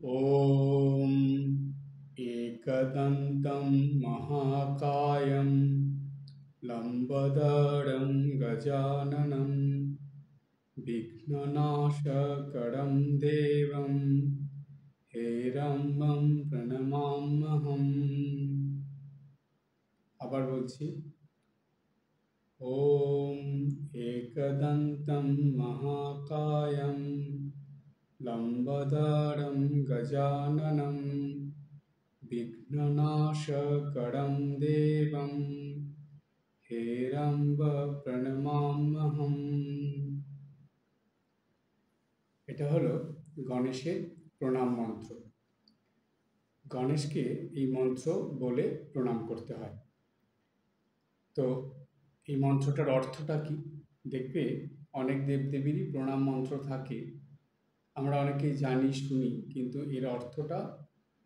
ॐ एकदन्तं महाकायं लम्बोदरं गजाननं विघ्ननाशकरं देवं हेरम्बं प्रणमाम्यहम्। আবার বলছি, ॐ एकदन्तं महाकायं लम्बोदरं गजाननं विघ्ननाशकरं देवं हेरम्ब प्रणमाम्यहम्। এটা হলো গণেশের প্রণাম মন্ত্র। গণেশকে এই মন্ত্র বলে প্রণাম করতে হয়। তো এই মন্ত্রটার অর্থটা কি? দেখবে অনেক দেবদেবীরই প্রণাম মন্ত্র থাকে, আমরা অনেকেই জানি শুনি, কিন্তু এর অর্থটা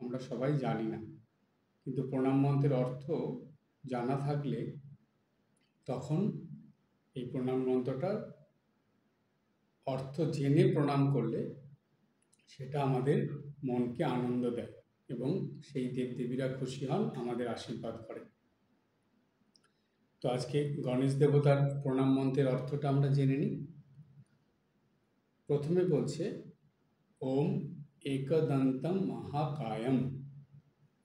আমরা সবাই জানি না। কিন্তু প্রণাম মন্ত্রের অর্থ জানা থাকলে তখন এই প্রণাম মন্ত্রটার অর্থ জেনে প্রণাম করলে সেটা আমাদের মনকে আনন্দ দেয় এবং সেই দেবদেবীরা খুশি হন, আমাদের আশীর্বাদ করেন। তো আজকে গণেশ দেবতার প্রণাম মন্ত্রের অর্থটা আমরা জেনে নিই। প্রথমে বলছে ওম একদন্তম মহাকায়ম।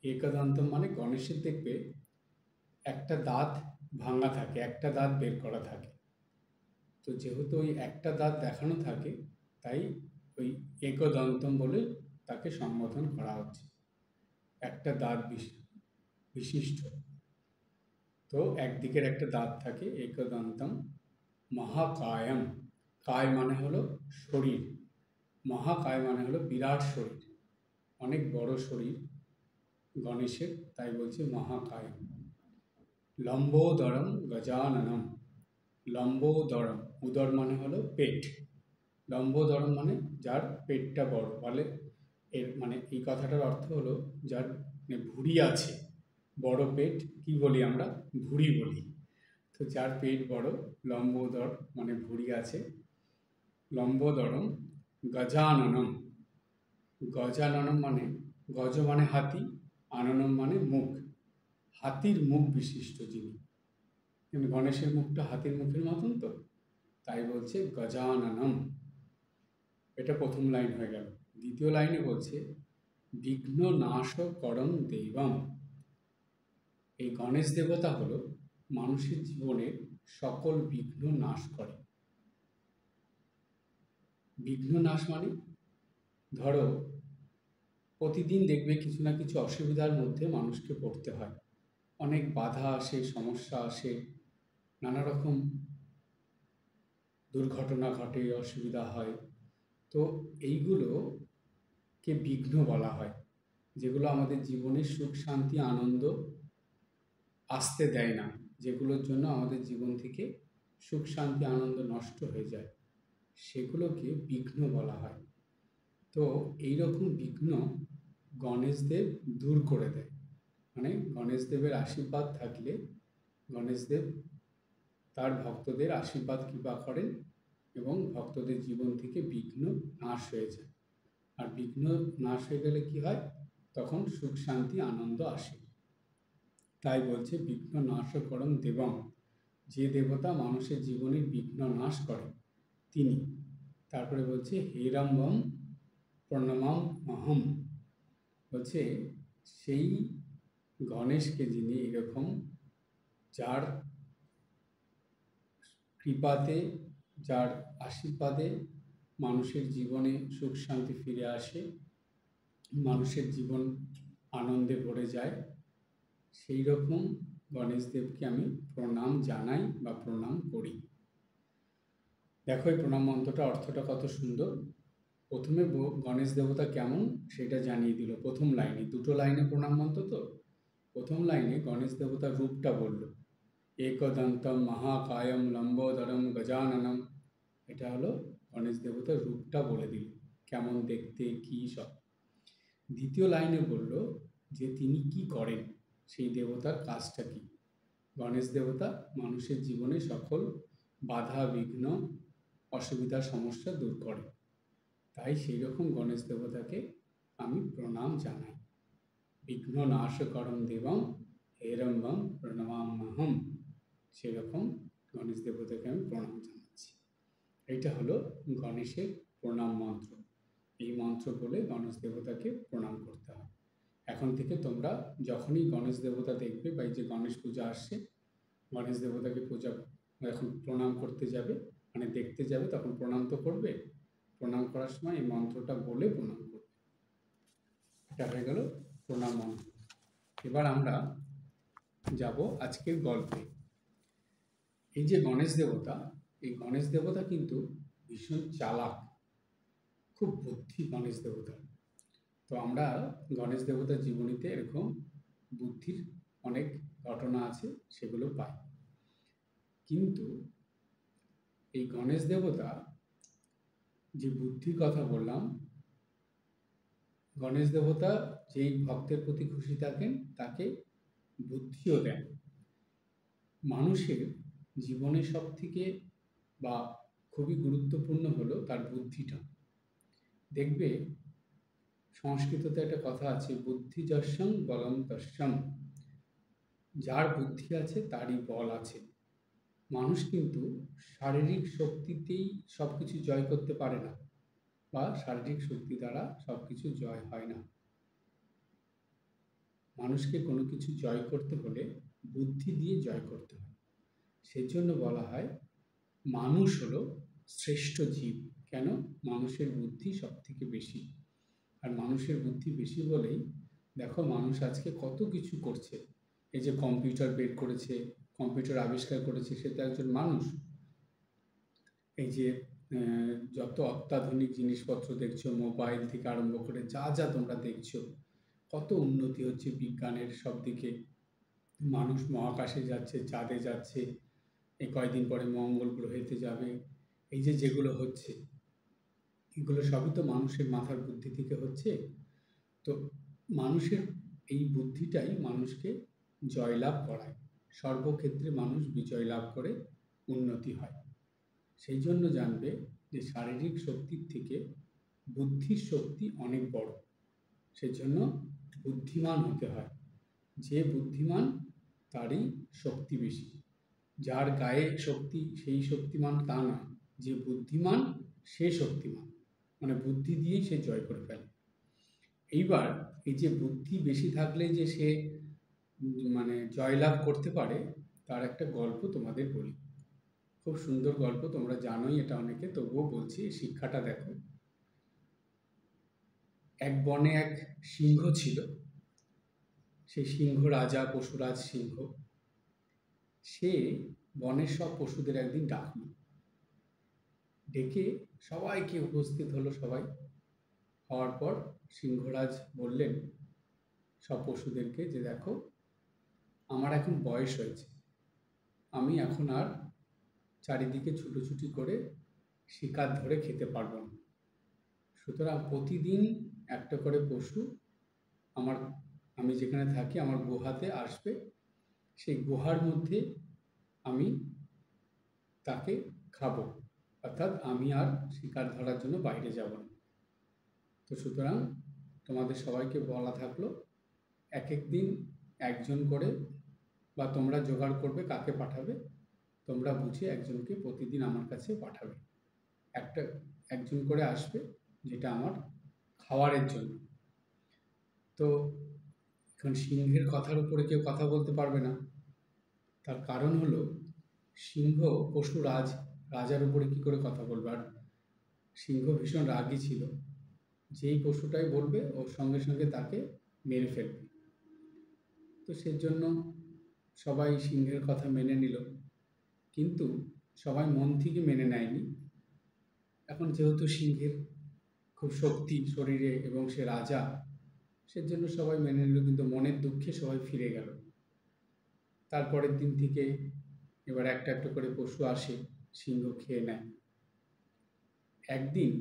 একদন্তম মানে গণেশের দেখবে একটা দাঁত ভাঙা থাকে, একটা দাঁত বের করা থাকে। তো যেহেতু ওই একটা দাঁত দেখানো থাকে, তাই ওই একদন্তম বলে তাকে সম্বোধন করা হচ্ছে, একটা দাঁত বিশিষ্ট। তো একদিকের একটা দাঁত থাকে, একদন্তম মহাকায়ম। কায় মানে হলো শরীর, মহাকায় মানে হলো বিরাট শরীর, অনেক বড় শরীর গণেশের, তাই বলছে মহাকায়ম। লম্বোদরম গজাননম। লম্বোদরম, উদর মানে হলো পেট, লম্বোদরম মানে যার পেটটা বড়, বলে এর মানে এই কথাটার অর্থ হলো যার ভুঁড়ি আছে, বড় পেট, কি বলি আমরা, ভুঁড়ি বলি। তো যার পেট বড়, লম্বোদর মানে ভুঁড়ি আছে। লম্বোদরম গজাননম। গজাননম মানে, গজ মানে হাতি, আননম মানে মুখ, হাতির মুখ বিশিষ্ট যিনি। কিন্তু গণেশের মুখটা হাতির মুখের মতন, তো তাই বলছে গজাননম। এটা প্রথম লাইন হয়ে গেল। দ্বিতীয় লাইনে বলছে বিঘ্ন নাশকরং দেবম। এই গণেশ দেবতা হলো মানুষের জীবনের সকল বিঘ্ন নাশ করে। বিঘ্ন নাশ মানে, ধরো প্রতিদিন দেখবে কিছু না কিছু অসুবিধার মধ্যে মানুষকে পড়তে হয়, অনেক বাধা আসে, সমস্যা আসে, নানা রকম দুর্ঘটনা ঘটে, অসুবিধা হয়। তো এইগুলোকে বিঘ্ন বলা হয়, যেগুলো আমাদের জীবনে সুখ শান্তি আনন্দ আসতে দেয় না, যেগুলোর জন্য আমাদের জীবন থেকে সুখ শান্তি আনন্দ নষ্ট হয়ে যায়, সেগুলোকে বিঘ্ন বলা হয়। তো এইরকম বিঘ্ন গণেশদেব দূর করে দেয়। মানে গণেশদেবের আশীর্বাদ থাকলে গণেশদেব তার ভক্তদের আশীর্বাদ কৃপা করেন এবং ভক্তদের জীবন থেকে বিঘ্ন নাশ হয়ে যায়। আর বিঘ্ন নাশ হয়ে গেলে কি হয়, তখন সুখ শান্তি আনন্দ আসে। তাই বলছে বিঘ্ন নাশকরং দেবম, যে দেবতা মানুষের জীবনের বিঘ্ন নাশ করে তিনি। তারপরে বলছে হেরম্বম প্রণমাম অহম। বলছে সেই গণেশকে, যিনি এরকম, যার কৃপাতে, যার আশীর্বাদে মানুষের জীবনে সুখ শান্তি ফিরে আসে, মানুষের জীবন আনন্দে ভরে যায়, সেই রকম গণেশদেবকে আমি প্রণাম জানাই বা প্রণাম করি। দেখো এই প্রণাম মন্ত্রটা অর্থটা কত সুন্দর। প্রথমে গণেশ দেবতা কেমন সেটা জানিয়ে দিল প্রথম লাইনে, দুটো লাইনে প্রণাম মন্ত্র। তো প্রথম লাইনে গণেশ দেবতার রূপটা বলল, একদন্তম মহাকায়ম লম্বোদরম গজাননম। এটা হলো গণেশ দেবতার রূপটা বলে দিল, কেমন দেখতে, কি সব। দ্বিতীয় লাইনে বলল যে তিনি কি করেন, সেই দেবতার কাজটা কি। গণেশ দেবতা মানুষের জীবনে সকল বাধা বিঘ্ন অসুবিধা সমস্যা দূর করে, তাই সেই রকম গণেশ দেবতাকে আমি প্রণাম জানাই। বিঘ্ন নাশকরম দেবং হেরম্বং প্রণমাম্যহম। সেরকম গণেশ দেবতাকে আমি প্রণাম জানাচ্ছি। এইটা হলো গণেশের প্রণাম মন্ত্র। এই মন্ত্র বলে গণেশ দেবতাকে প্রণাম করতে হয়। এখন থেকে তোমরা যখনই গণেশ দেবতা দেখবে বা এই যে গণেশ পূজা আসছে, গণেশ দেবতাকে এখন প্রণাম করতে যাবে, মানে দেখতে যাবে, তখন প্রণাম তো করবে। প্রণাম করার সময় এই মন্ত্রটা বলে প্রণাম করবে। এটা হয়ে গেল প্রণাম মন্ত্র। এবার আমরা যাব আজকের গল্পে। এই যে গণেশ দেবতা, এই গণেশ দেবতা কিন্তু ভীষণ চালাক, খুব বুদ্ধি গণেশ দেবতা। তো আমরা গণেশ দেবতার জীবনীতে এরকম বুদ্ধির অনেক ঘটনা আছে, সেগুলো পাই। কিন্তু এই গণেশ দেবতা যে বুদ্ধির কথা বললাম, গণেশ দেবতা যেই ভক্তের প্রতি খুশি থাকেন তাকে বুদ্ধিও দেন। মানুষের জীবনে সব থেকে বা খুবই গুরুত্বপূর্ণ হলো তার বুদ্ধিটা। দেখবে সংস্কৃততে একটা কথা আছে, বুদ্ধি যস্যং বলম তস্যং। যার বুদ্ধি আছে তারই বল আছে। মানুষ কিন্তু শারীরিক শক্তিতেই সব কিছু জয় করতে পারে না, বা শারীরিক শক্তি দ্বারা সব কিছু জয় হয় না। মানুষকে কোনো কিছু জয় করতে হলে বুদ্ধি দিয়ে জয় করতে হয়। সেজন্য বলা হয় মানুষ হলো শ্রেষ্ঠ জীব। কেন? মানুষের বুদ্ধি সব থেকে বেশি। আর মানুষের বুদ্ধি বেশি বলেই দেখো মানুষ আজকে কত কিছু করছে। এই যে কম্পিউটার বের করেছে, কম্পিউটার আবিষ্কার করেছে, সে তো একজন মানুষ। এই যে যত অত্যাধুনিক জিনিসপত্র দেখছো, মোবাইল থেকে আরম্ভ করে যা যা তোমরা দেখছো, কত উন্নতি হচ্ছে বিজ্ঞানের সব দিকে। মানুষ মহাকাশে যাচ্ছে, চাঁদে যাচ্ছে, এই কয়েকদিন পরে মঙ্গল গ্রহেতে যাবে। এই যে যেগুলো হচ্ছে, এগুলো সবই তো মানুষের মাথার বুদ্ধি থেকে হচ্ছে। তো মানুষের এই বুদ্ধিটাই মানুষকে জয়লাভ করায়। সর্বক্ষেত্রে মানুষ বিজয় লাভ করে উন্নতি হয়। সেই জন্য জানবে যে শারীরিক শক্তির থেকে বুদ্ধির শক্তি অনেক বড়। সেজন্য বুদ্ধিমান হতে হয়। যে বুদ্ধিমান তারই শক্তি বেশি। যার গায়ে শক্তি সেই শক্তিমান তা নয়, যে বুদ্ধিমান সে শক্তিমান, মানে বুদ্ধি দিয়েই সে জয় করে ফেলে। এইবার এই যে বুদ্ধি বেশি থাকলে যে সে মানে জয়লাভ করতে পারে, তার একটা গল্প তোমাদের বলি। খুব সুন্দর গল্প, তোমরা জানোই এটা অনেকে, তবুও বলছি, শিক্ষাটা দেখো। এক বনে এক সিংহ ছিল। সেই সিংহ রাজা, পশুরাজ সিংহ। সে বনের সব পশুদের একদিন ডাকল, ডেকে সবাইকে উপস্থিত হলো। সবাই হওয়ার পর সিংহরাজ বললেন সব পশুদেরকে যে দেখো, আমার এখন বয়স হয়েছে, আমি এখন আর চারিদিকে ছুটোছুটি করে শিকার ধরে খেতে পারবো না। সুতরাং প্রতিদিন একটা করে পশু আমি যেখানে থাকি আমার গুহাতে আসবে। সেই গুহার মধ্যে আমি তাকে খাবো, অর্থাৎ আমি আর শিকার ধরার জন্য বাইরে যাব না। তো সুতরাং তোমাদের সবাইকে বলা থাকলো, এক এক দিন একজন করে, বা তোমরা জোগাড় করবে কাকে পাঠাবে, তোমরা বুঝে একজনকে প্রতিদিন আমার কাছে পাঠাবে। একজন করে আসবে, যেটা আমার খাওয়ারের জন্য। তো এখন সিংহের কথার উপরে কেউ কথা বলতে পারবে না। তার কারণ হলো সিংহ পশু রাজার উপরে কি করে কথা বলবে। আর সিংহ ভীষণ রাগী ছিল, যেই পশুটাই বলবে ওর সঙ্গে সঙ্গে তাকে মেরে ফেলবে। তো সেজন্য সবাই সিংহের কথা মেনে নিল, কিন্তু সবাই মন থেকে মেনে নেয়নি। এখন যেহেতু সিংহের খুব শক্তি শরীরে এবং সে রাজা, সেজন্য সবাই মেনে নিল, কিন্তু মনের দুঃখে সবাই ফিরে গেল। তারপরের দিন থেকে এবার একটা একটা করে পশু আসে, সিংহ খেয়ে নেয়। একদিন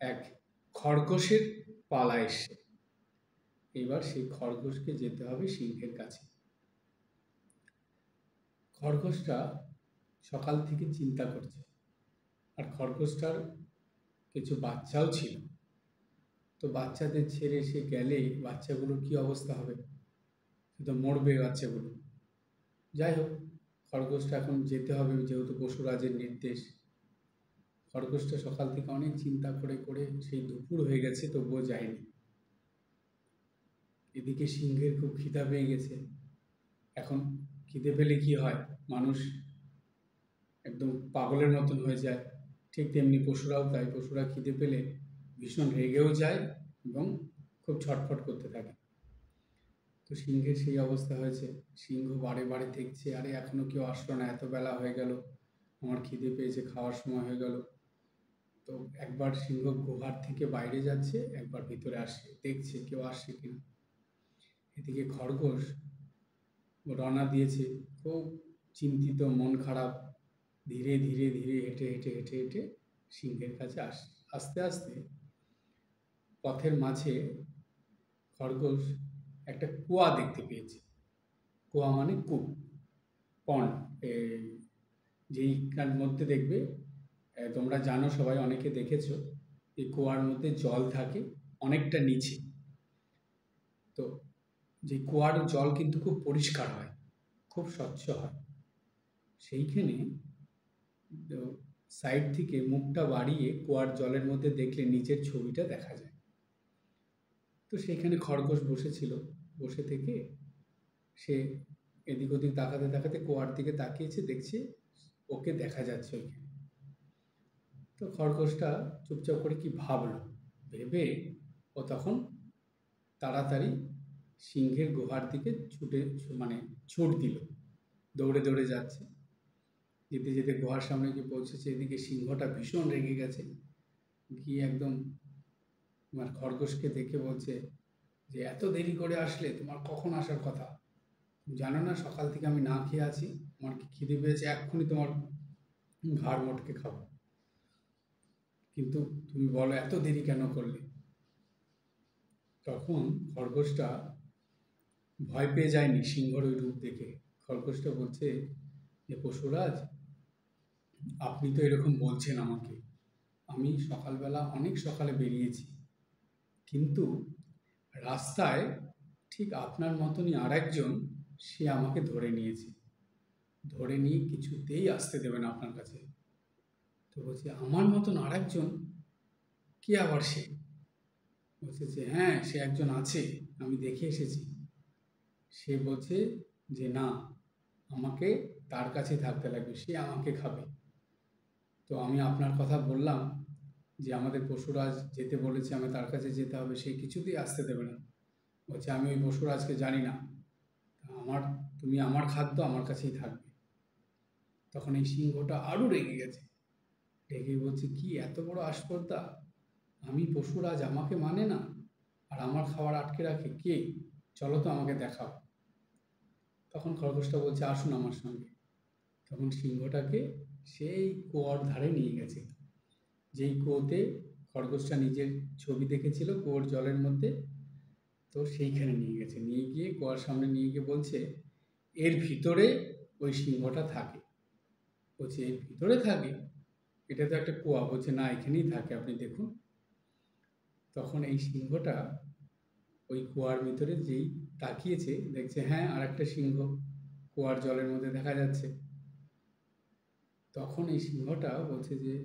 এক খরগোশের পালা এসে, এবার সেই খরগোশকে যেতে হবে সিংহের কাছে। খরগোশটা সকাল থেকে চিন্তা করছে, আর খরগোশটার কিছু বাচ্চাও ছিল। তো বাচ্চাদের ছেড়ে সে গেলে বাচ্চাগুলোর কী অবস্থা হবে? সে তো মরবে বাচ্চাগুলো। যাই হোক, খরগোশটা এখন যেতে হবে, যেহেতু পশুরাজের নির্দেশ। খরগোশটা সকাল থেকে অনেক চিন্তা করে করে সেই দুপুর হয়ে গেছে, তবুও যায়নি। এদিকে সিংহের খুব খিদা পেয়ে গেছে। এখন খিদে পেলে কি হয়, মানুষ একদম পাগলের মতন হয়ে যায়। ঠিক তেমনি পশুরাও তাই, পশুরা খিদে পেলে ভীষণ রেগেও যায় এবং খুব ছটফট করতে থাকে। তো সিংহের সেই অবস্থা হয়েছে। সিংহ বারে বারে দেখছে, আরে এখনো কেউ আসলো না, এত বেলা হয়ে গেল, আমার খিদে পেয়েছে, খাওয়ার সময় হয়ে গেল। তো একবার সিংহ গুহার থেকে বাইরে যাচ্ছে, একবার ভিতরে আসছে, দেখছে কেউ আসছে কিনা। এদিকে খরগোশ রওনা দিয়েছে, খুব চিন্তিত, মন খারাপ, ধীরে ধীরে ধীরে হেঁটে হেঁটে হেঁটে হেঁটে সিংহের কাছে আস্তে আস্তে পথের মাঝে খরগোশ একটা কুয়া দেখতে পেয়েছে। কুয়া মানে কূপ, পন্ড, যেইখান মধ্যে দেখবে, তোমরা জানো, সবাই অনেকে দেখেছো, এই কুয়ার মধ্যে জল থাকে অনেকটা নিচে। তো যে কুয়ার জল কিন্তু খুব পরিষ্কার হয়, খুব স্বচ্ছ হয়। সেইখানে সাইড থেকে মুখটা বাড়িয়ে কুয়ার জলের মধ্যে দেখলে নিচের ছবিটা দেখা যায়। তো সেইখানে খরগোশ বসেছিল, বসে থেকে সে এদিক ওদিক তাকাতে তাকাতে কুয়ার দিকে তাকিয়েছে, দেখছে ওকে দেখা যাচ্ছে ওইখানে। তো খরগোশটা চুপচাপ করে কি ভাবলো, ভেবে ও তখন তাড়াতাড়ি সিংহের গুহার দিকে ছুট দিল, দৌড়ে দৌড়ে যাচ্ছে। যেতে যেতে গুহার সামনে গিয়ে পৌঁছেছে। এদিকে সিংহটা ভীষণ রেগে গেছে, গিয়ে একদম তোমার খরগোশকে দেখে বলছে যে, এত দেরি করে আসলে, তোমার কখন আসার কথা? জানো না সকাল থেকে আমি না খেয়ে আছি, আমার কি খিদে পেয়েছে, এক্ষুনি তোমার ঘাড় মোটকে খাবো, কিন্তু তুমি বলো এত দেরি কেন করলে? তখন খরগোশটা ভয় পেয়ে যায়নি সিংহর ওই রূপ দেখে। খরগোশটা বলছে যে, পশুরাজ, আপনি তো এরকম বলছেন আমাকে, আমি সকালবেলা অনেক সকালে বেরিয়েছি, কিন্তু রাস্তায় ঠিক আপনার মতনই আর একজন, সে আমাকে ধরে নিয়েছে, ধরে নিয়ে কিছুতেই আসতে দেবে না আপনার কাছে। তো বলছে, আমার মতন আর একজন? কে আবার সে? বলছে যে, হ্যাঁ, সে একজন আছে, আমি দেখে এসেছি। সে বলছে যে, না, আমাকে তার কাছে থাকতে লাগবে, সে আমাকে খাবে। তো আমি আপনার কথা বললাম যে আমাদের পশুরাজ যেতে বলেছে, আমি তার কাছে যেতে হবে, সে কিছুতেই আসতে দেবে না। বলছে, আমি ওই পশুরাজকে জানি না, তুমি আমার খাদ্য, আমার কাছেই থাকবে। তখন এই সিংহটা আরও রেগে গেছে, রেগে বলছে, কি এত বড় আস্পর্ধা, আমি পশুরাজ, আমাকে মানে না, আর আমার খাবার আটকে রাখে কে? চলো তো, আমাকে দেখাও। তখন খরগোশটা বলছে, আসুন আমার সঙ্গে। তখন সিংহটাকে সেই কুয়োর ধারে নিয়ে গেছে, যেই কুয়োতে খরগোশটা নিজের ছবি দেখেছিল কুয়োর জলের মধ্যে। তো সেইখানে নিয়ে গেছে, নিয়ে গিয়ে কুয়ার সামনে নিয়ে গিয়ে বলছে, এর ভিতরে ওই সিংহটা থাকে। বলছে, এর ভিতরে থাকে? এটা তো একটা কুয়া। বলছে, না, এখানেই থাকে, আপনি দেখুন। তখন এই সিংহটা ওই কুয়ার ভিতরে যেই তাকিয়েছে, দেখছে হ্যাঁ, আর একটা সিংহ কুয়ার জলের মধ্যে দেখা যাচ্ছে। তখন এই সিংহটা বলছে যে,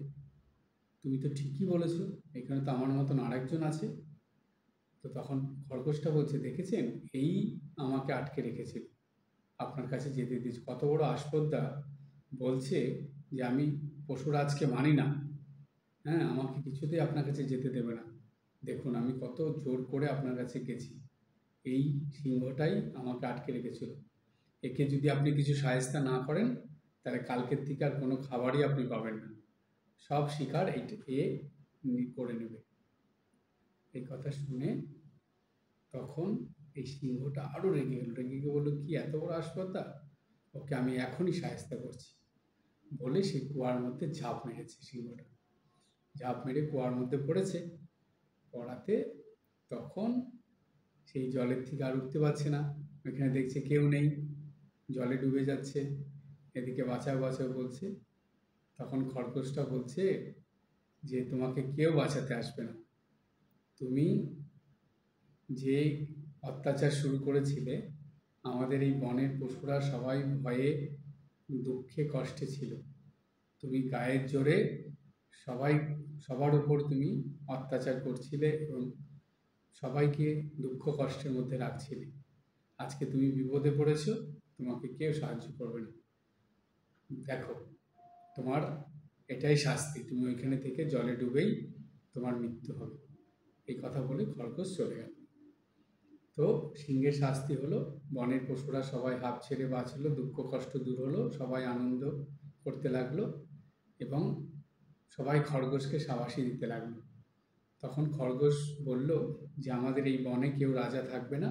তুমি তো ঠিকই বলেছ, এখানে তো আমার মতন আরেকজন আছে। তো তখন খরগোশটা বলছে, দেখেছেন, এই আমাকে আটকে রেখেছিল, আপনার কাছে যেতে দিয়েছে, কত বড় আস্পর্ধা, বলছে যে আমি পশুরাজকে মানি না, হ্যাঁ, আমাকে কিছুতেই আপনার কাছে যেতে দেবে না। দেখুন, আমি কত জোর করে আপনার কাছে গেছি, এই সিংহটাই আমাকে আটকে রেখেছিল। একে যদি আপনি কিছু সাহায্য না করেন, তাহলে কালকের থেকে আর কোনো খাবারই আপনি পাবেন না, সব শিকার এ করে নেবে। এই কথা শুনে তখন এই সিংহটা আরও রেগে গেল, রেগে গিয়ে বললো, কি এত বড় আস্পর্ধা, ওকে আমি এখনই সাহায্য করছি, বলে সে কুয়ার মধ্যে ঝাঁপ মেরেছে। সিংহটা ঝাঁপ মেরে কুয়ার মধ্যে পড়েছে। পড়াতে তখন সেই জলের থেকে আর উঠতে পারছে না, ওইখানে দেখছে কেউ নেই, জলে ডুবে যাচ্ছে। এদিকে বাঁচাও বাঁচাও বলছে। তখন খরগোশটা বলছে যে, তোমাকে কেউ বাঁচাতে আসবে না, তুমি যে অত্যাচার শুরু করেছিলে, আমাদের এই বনের পশুরা সবাই ভয়ে দুঃখে কষ্টে ছিল। তুমি গায়ের জোরে সবার উপর তুমি অত্যাচার করছিলে এবং সবাইকে দুঃখ কষ্টের মধ্যে রাখছিলে। আজকে তুমি বিপদে পড়েছ, তোমাকে কেউ সাহায্য করবে না। দেখো, তোমার এটাই শাস্তি, তুমি ওইখানে থেকে জলে ডুবেই তোমার মৃত্যু হবে। এই কথা বলে খরগোশ চলে গেল। তো সিংহের শাস্তি হলো, বনের পশুরা সবাই হাঁপ ছেড়ে বাঁচলো, দুঃখ কষ্ট দূর হলো, সবাই আনন্দ করতে লাগলো এবং সবাই খরগোশকে শাবাশি দিতে লাগলো। তখন খরগোশ বলল যে আমাদের এই বনে কেউ রাজা থাকবে না,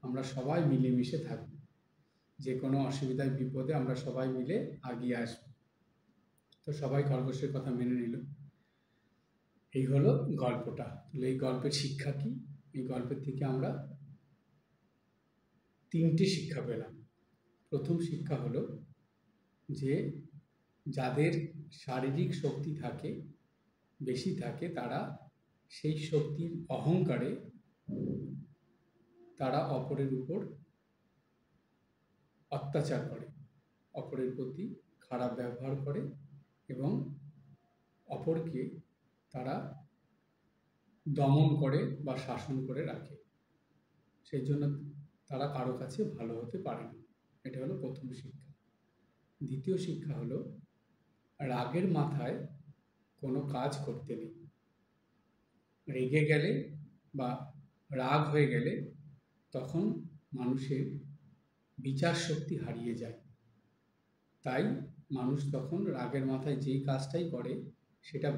আমরা সবাই মিলেমিশে থাকবো, যে কোনো অসুবিধায় বিপদে আমরা সবাই মিলে আগিয়ে আসবো। তো সবাই খরগোশের কথা মেনে নিল। এই হলো গল্পটা। তাহলে এই গল্পের শিক্ষা কি? এই গল্পের থেকে আমরা 3টে শিক্ষা পেলাম। প্রথম শিক্ষা হলো যে যাদের শারীরিক শক্তি বেশি থাকে, তারা সেই শক্তির অহংকারে তারা অপরের উপর অত্যাচার করে, অপরের প্রতি খারাপ ব্যবহার করে এবং অপরকে তারা দমন করে বা শাসন করে রাখে। সেই জন্য তারা কারো কাছে ভালো হতে পারে না। এটা হলো প্রথম শিক্ষা। দ্বিতীয় শিক্ষা হলো রাগের মাথায় কোনো কাজ করতে নেই। রেগে গেলে বা রাগ হয়ে গেলে তখন মানুষের বিচার শক্তি হারিয়ে যায়। তাই মানুষ তখন রাগের মাথায় যেই কাজটাই করে সেটা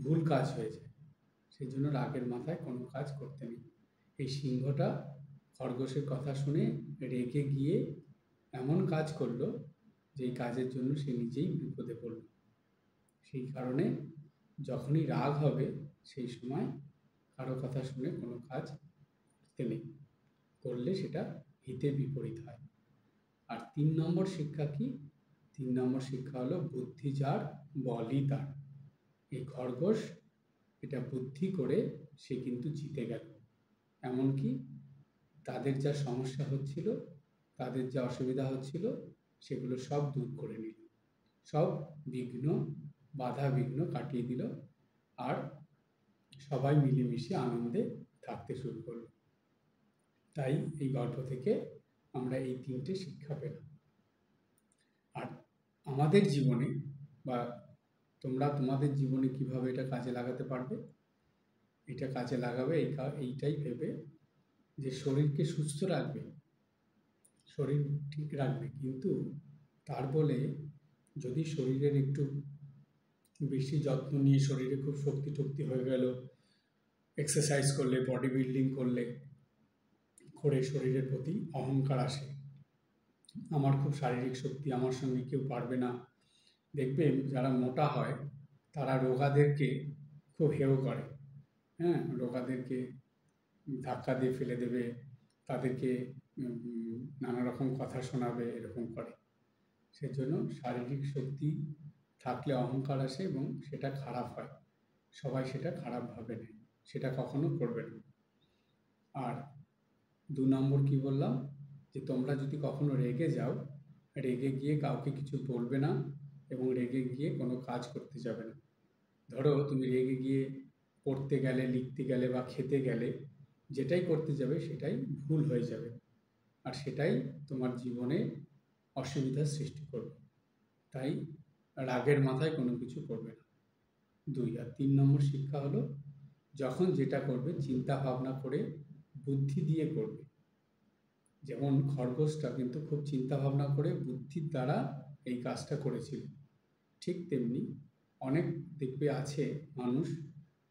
ভুল কাজ হয়ে যায়। সেই জন্য রাগের মাথায় কোনো কাজ করতে নেই। এই সিংহটা খরগোশের কথা শুনে রেগে গিয়ে এমন কাজ করলো যেই কাজের জন্য সে নিজেই বিপদে পড়ল। সেই কারণে যখনই রাগ হবে সেই সময় কারো কথা শুনে কোনো কাজ করতে নেই, করলে সেটা হিতে বিপরীত হয়। আর 3 নম্বর শিক্ষা কি? 3 নম্বর শিক্ষা হলো বুদ্ধি যার বলই তার। এই খরগোশ এটা বুদ্ধি করে সে কিন্তু জিতে গেল। এমনকি তাদের যা সমস্যা হচ্ছিল, তাদের যা অসুবিধা হচ্ছিল, সেগুলো সব দূর করে নিল, সব বাধা বিঘ্ন কাটিয়ে দিল, আর সবাই মিলেমিশে আনন্দে থাকতে শুরু করল। তাই এই গল্প থেকে আমরা এই 3টে শিক্ষা পেলাম। আর আমাদের জীবনে বা তোমরা তোমাদের জীবনে কিভাবে এটা কাজে লাগাতে পারবে? এটা কাজে লাগাবে এইটাই ভেবে যে শরীরকে সুস্থ রাখবে, শরীর ঠিক রাখবে, কিন্তু তার বলে যদি শরীরের একটু বেশি যত্ন নিয়ে শরীরে খুব শক্তি টক্তি হয়ে গেল, এক্সারসাইজ করলে, বডি বিল্ডিং করে শরীরের প্রতি অহংকার আসে, আমার খুব শারীরিক শক্তি, আমার সঙ্গে কেউ পারবে না। দেখবে যারা মোটা হয় তারা রোগাদেরকে খুব হেয় করে, রোগাদেরকে ধাক্কা দিয়ে ফেলে দেবে, তাদেরকে নানা রকম কথা শোনাবে, এরকম করে। সেজন্য শারীরিক শক্তি থাকলে অহংকার আসে এবং সেটা খারাপ হয়, সবাই সেটা খারাপভাবে নেয়, সেটা কখনো করবে না। আর 2 নম্বর কি বললাম? যে তোমরা যদি কখনো রেগে যাও, রেগে গিয়ে কাউকে কিছু বলবে না এবং রেগে গিয়ে কোনো কাজ করতে যাবে না। ধরো তুমি রেগে গিয়ে পড়তে গেলে, লিখতে গেলে বা খেতে গেলে, যেটাই করতে যাবে সেটাই ভুল হয়ে যাবে, আর সেটাই তোমার জীবনে অসুবিধার সৃষ্টি করবে। তাই রাগের মাথায় কোনো কিছু করবে না। 2 আর 3 নম্বর শিক্ষা হলো যখন যেটা করবে চিন্তা ভাবনা করে বুদ্ধি দিয়ে করবে। যেমন খরগোশটা কিন্তু খুব চিন্তা ভাবনা করে বুদ্ধির দ্বারা এই কাজটা করেছিল, ঠিক তেমনি অনেক দেখবে আছে মানুষ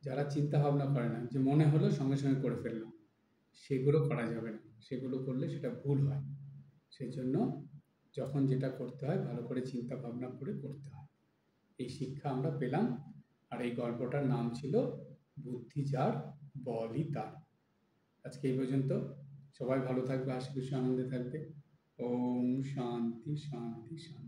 যারা চিন্তা ভাবনা করে না, যে মনে হলো সঙ্গে সঙ্গে করে ফেললাম, সেগুলো করা যাবে না, সেগুলো করলে সেটা ভুল হয়। সেই জন্য যখন যেটা করতে হয় ভালো করে চিন্তা ভাবনা করে করতে হয়। এই শিক্ষা আমরা পেলাম। আর এই গল্পটার নাম ছিল বুদ্ধি যার বলই তার। আজকে এই পর্যন্ত। সবাই ভালো থাকবে, হাসি খুশি আনন্দে থাকবে। ওম শান্তি শান্তি শান্তি।